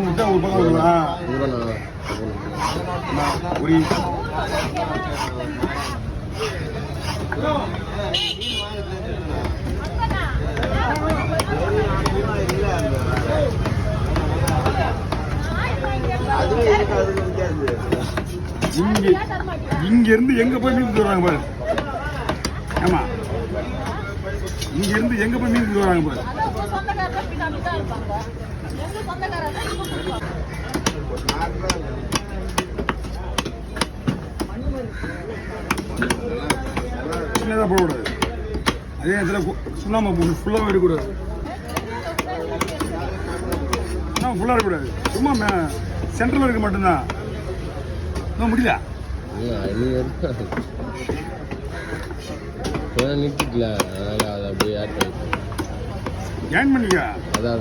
முட்டை ஒரு பக்கம் விடுவேன் ஒரு இங்க இருந்து எங்க போய் மீன் வராங்க பாரு. ஆமா, இங்க இருந்து எங்க போய் மீன் வராங்க பாரு. சின்னதாக போடக்கூடாது, அதே நேரத்தில் சுண்ணாம்பு போட்டு ஃபுல்லாக எடுக்கக்கூடாது. ஃபுல்லாக இருக்கக்கூடாது, சும்மா சென்டரில் இருக்க மட்டும்தான். முடியல நிறுத்திக்கல, அதனால அதை அப்படியே ஆட் பண்ணிக்கலாம். ஜாயின் பண்ணிக்க. அதான்